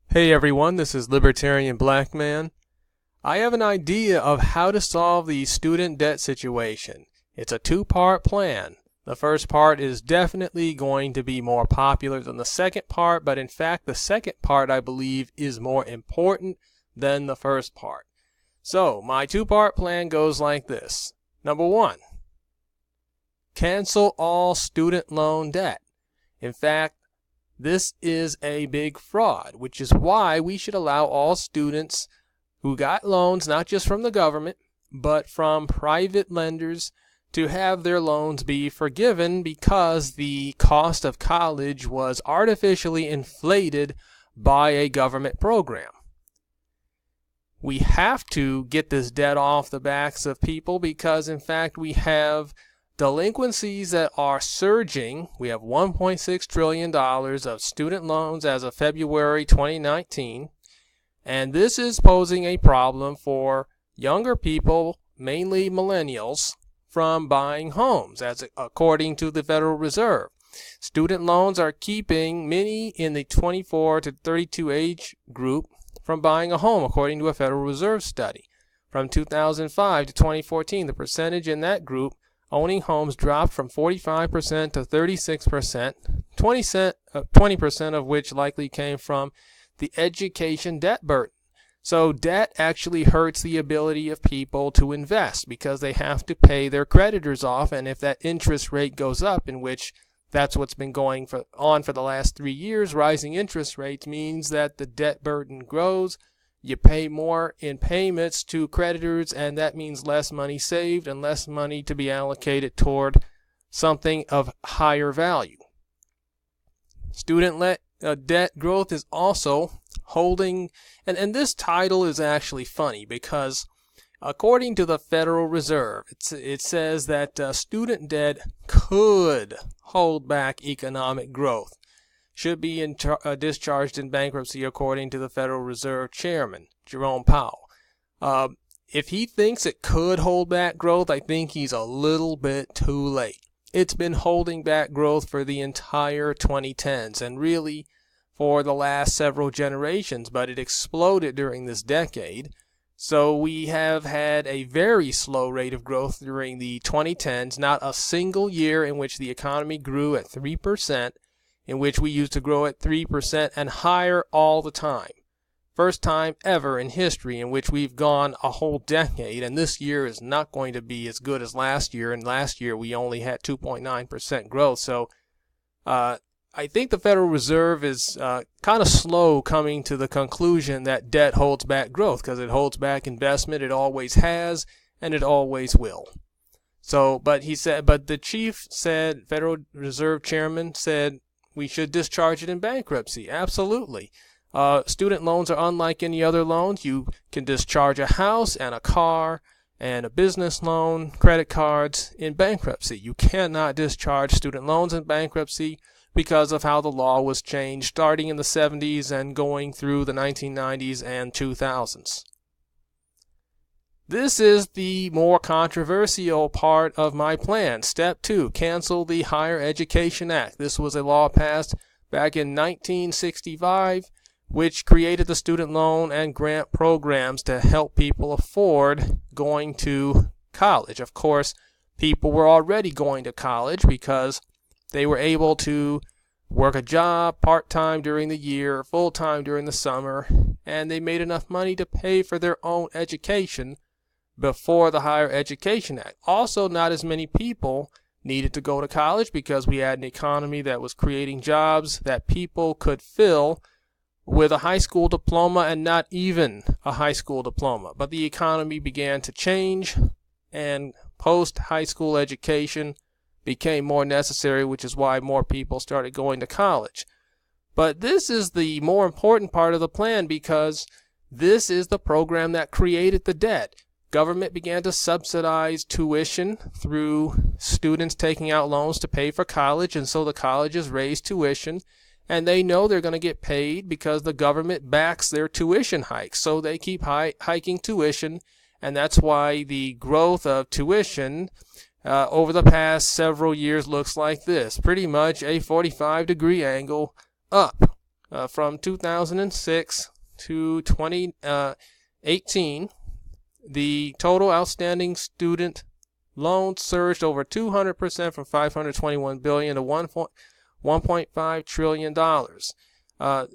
Hey everyone, this is Libertarian Black Man. I have an idea of how to solve the student debt situation. It's a two-part plan. The first part is definitely going to be more popular than the second part, but in fact the second part I believe is more important than the first part. So my two-part plan goes like this. Number one, cancel all student loan debt. In fact, this is a big fraud, which is why we should allow all students who got loans, not just from the government, but from private lenders, to have their loans be forgiven because the cost of college was artificially inflated by a government program. We have to get this debt off the backs of people because, in fact, we have delinquencies that are surging. We have $1.6 trillion of student loans as of February 2019. And this is posing a problem for younger people, mainly millennials, from buying homes, as according to the Federal Reserve. Student loans are keeping many in the 24 to 32 age group from buying a home, according to a Federal Reserve study. From 2005 to 2014, the percentage in that group owning homes dropped from 45% to 36%, 20% of which likely came from the education debt burden. So debt actually hurts the ability of people to invest because they have to pay their creditors off, and if that interest rate goes up, in which that's what's been going on for the last 3 years, rising interest rates means that the debt burden grows. You pay more in payments to creditors, and that means less money saved and less money to be allocated toward something of higher value. Student debt growth is also holding, and this title is actually funny because according to the Federal Reserve, it says that student debt could hold back economic growth. Should be discharged in bankruptcy, according to the Federal Reserve Chairman, Jerome Powell. If he thinks it could hold back growth, I think he's a little bit too late. It's been holding back growth for the entire 2010s and really for the last several generations, but it exploded during this decade. So we have had a very slow rate of growth during the 2010s, not a single year in which the economy grew at 3%. In which we used to grow at 3% and higher all the time. First time ever in history in which we've gone a whole decade, and this year is not going to be as good as last year, and last year we only had 2.9% growth. So I think the Federal Reserve is kind of slow coming to the conclusion that debt holds back growth, because it holds back investment. It always has, and it always will. So, but the chief said, Federal Reserve Chairman said, we should discharge it in bankruptcy. Absolutely. Student loans are unlike any other loans. You can discharge a house and a car and a business loan, credit cards in bankruptcy. You cannot discharge student loans in bankruptcy because of how the law was changed starting in the 70s and going through the 1990s and 2000s. This is the more controversial part of my plan. Step 2, cancel the Higher Education Act. This was a law passed back in 1965, which created the student loan and grant programs to help people afford going to college. Of course, people were already going to college because they were able to work a job part-time during the year, full-time during the summer, and they made enough money to pay for their own education before the Higher Education Act. Also, not as many people needed to go to college because we had an economy that was creating jobs that people could fill with a high school diploma and not even a high school diploma. But the economy began to change, and post-high school education became more necessary, which is why more people started going to college. But this is the more important part of the plan because this is the program that created the debt. Government began to subsidize tuition through students taking out loans to pay for college, and so the colleges raise tuition, and they know they're going to get paid because the government backs their tuition hikes, so they keep hiking tuition, and that's why the growth of tuition over the past several years looks like this, pretty much a 45-degree angle up. from 2006 to 2018, the total outstanding student loans surged over 200% from $521 billion to $1.5 trillion.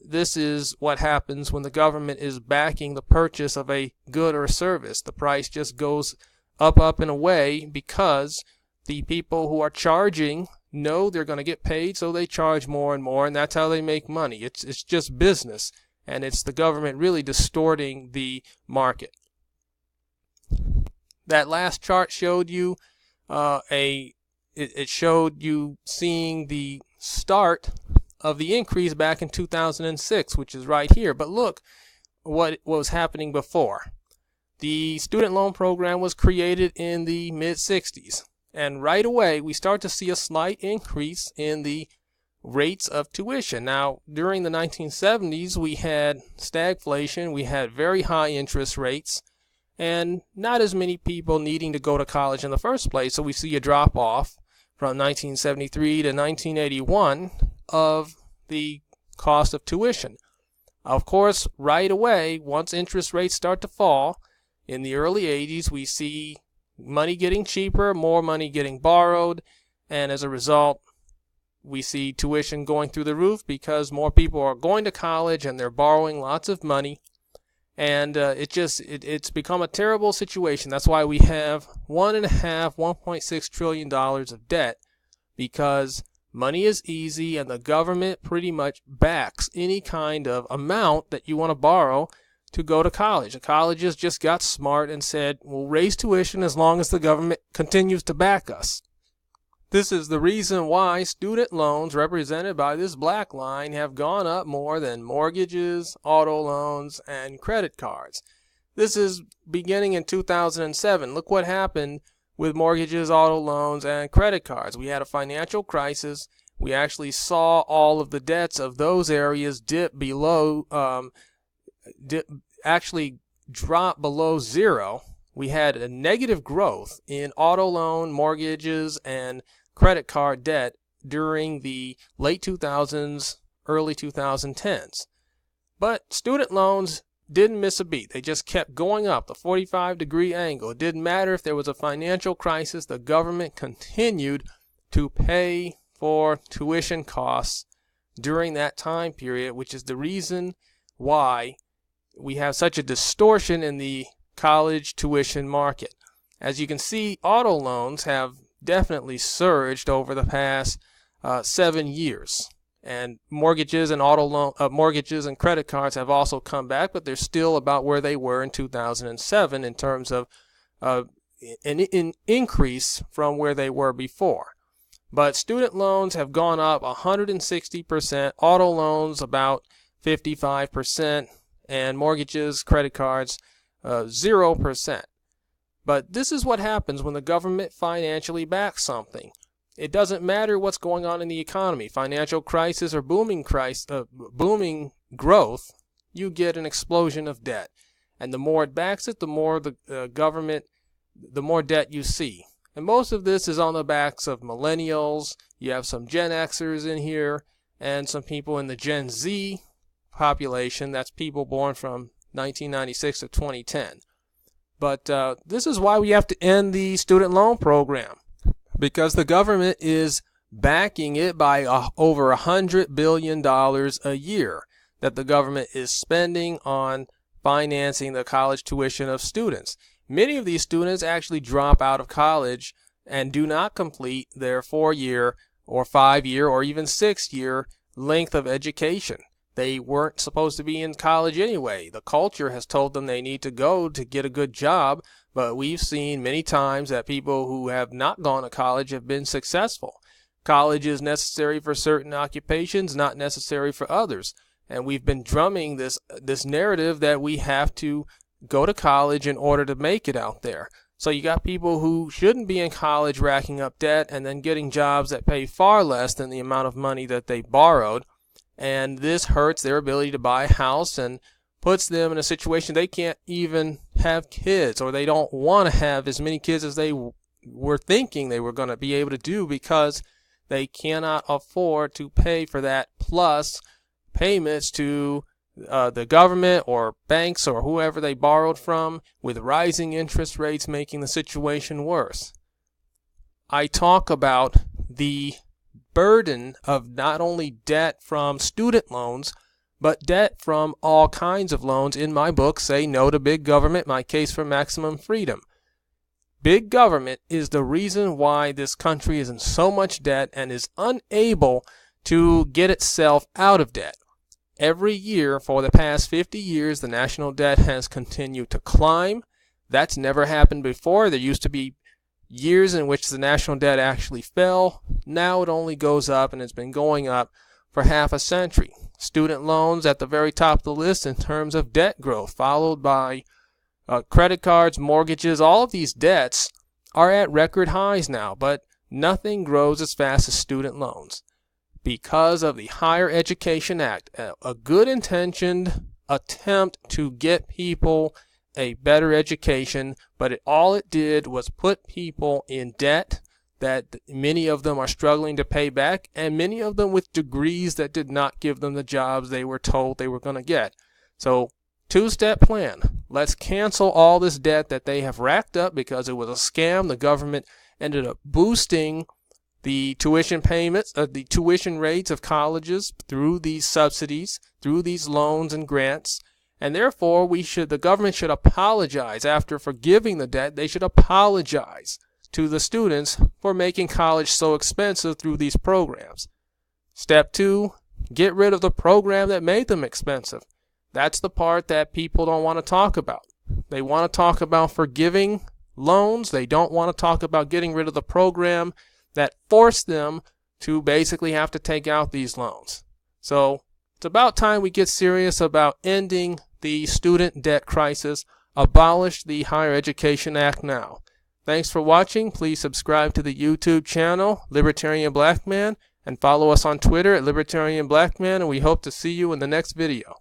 This is what happens when the government is backing the purchase of a good or service. The price just goes up and away because the people who are charging know they're going to get paid, so they charge more and more, and that's how they make money. It's just business, and it's the government really distorting the market. That last chart showed you it showed you seeing the start of the increase back in 2006, which is right here. But look what was happening before. The student loan program was created in the mid-60s, and right away we start to see a slight increase in the rates of tuition. Now, during the 1970s, we had stagflation, we had very high interest rates, and not as many people needing to go to college in the first place. So we see a drop off from 1973 to 1981 of the cost of tuition. Of course, right away, once interest rates start to fall, in the early 80s, we see money getting cheaper, more money getting borrowed, and as a result, we see tuition going through the roof because more people are going to college and they're borrowing lots of money. And it's become a terrible situation. That's why we have $1.6 trillion of debt, because money is easy and the government pretty much backs any kind of amount that you want to borrow to go to college. The colleges just got smart and said, we'll raise tuition as long as the government continues to back us. This is the reason why student loans, represented by this black line, have gone up more than mortgages, auto loans, and credit cards. This is beginning in 2007. Look what happened with mortgages, auto loans, and credit cards. We had a financial crisis. We actually saw all of the debts of those areas dip below, actually drop below zero. We had a negative growth in auto loan, mortgages, and credit card debt during the late 2000s, early 2010s. But student loans didn't miss a beat. They just kept going up, the 45-degree angle. It didn't matter if there was a financial crisis. The government continued to pay for tuition costs during that time period, which is the reason why we have such a distortion in the college tuition market. As you can see, auto loans have definitely surged over the past 7 years, and mortgages and mortgages and credit cards have also come back, but they're still about where they were in 2007 in terms of an increase from where they were before. But student loans have gone up 160%, auto loans about 55%, and mortgages, credit cards 0%. But this is what happens when the government financially backs something. It doesn't matter what's going on in the economy, financial crisis or booming growth, you get an explosion of debt. And the more it backs it, the more the government, the more debt you see. And most of this is on the backs of millennials. You have some Gen Xers in here and some people in the Gen Z population. That's people born from 1996 to 2010. But this is why we have to end the student loan program, because the government is backing it by over $100 billion a year that the government is spending on financing the college tuition of students. Many of these students actually drop out of college and do not complete their 4-year or 5-year or even 6-year length of education. They weren't supposed to be in college anyway. The culture has told them they need to go to get a good job, but we've seen many times that people who have not gone to college have been successful. College is necessary for certain occupations, not necessary for others. And we've been drumming this narrative that we have to go to college in order to make it out there. So you got people who shouldn't be in college racking up debt and then getting jobs that pay far less than the amount of money that they borrowed. And this hurts their ability to buy a house and puts them in a situation they can't even have kids, or they don't want to have as many kids as they were thinking they were going to be able to do, because they cannot afford to pay for that, plus payments to the government or banks or whoever they borrowed from, with rising interest rates making the situation worse. I talk about the burden of not only debt from student loans, but debt from all kinds of loans in my book, Say No to Big Government, My Case for Maximum Freedom. Big government is the reason why this country is in so much debt and is unable to get itself out of debt. Every year for the past 50 years, the national debt has continued to climb. That's never happened before. There used to be years in which the national debt actually fell. Now it only goes up, and it's been going up for half a century. Student loans at the very top of the list in terms of debt growth, followed by credit cards, mortgages. All of these debts are at record highs now, but nothing grows as fast as student loans because of the Higher Education Act, a good-intentioned attempt to get people a better education, but all it did was put people in debt that many of them are struggling to pay back, and many of them with degrees that did not give them the jobs they were told they were going to get. So, two-step plan. Let's cancel all this debt that they have racked up because it was a scam. The government ended up boosting the tuition payments, the tuition rates of colleges through these subsidies, through these loans and grants. And therefore, the government should apologize after forgiving the debt. They should apologize to the students for making college so expensive through these programs. Step 2, get rid of the program that made them expensive. That's the part that people don't want to talk about. They want to talk about forgiving loans. They don't want to talk about getting rid of the program that forced them to basically have to take out these loans. So it's about time we get serious about ending the student debt crisis. Abolish the Higher Education Act now. Thanks for watching. Please subscribe to the YouTube channel, Libertarian Black Man, and follow us on Twitter at Libertarian Black Man, and we hope to see you in the next video.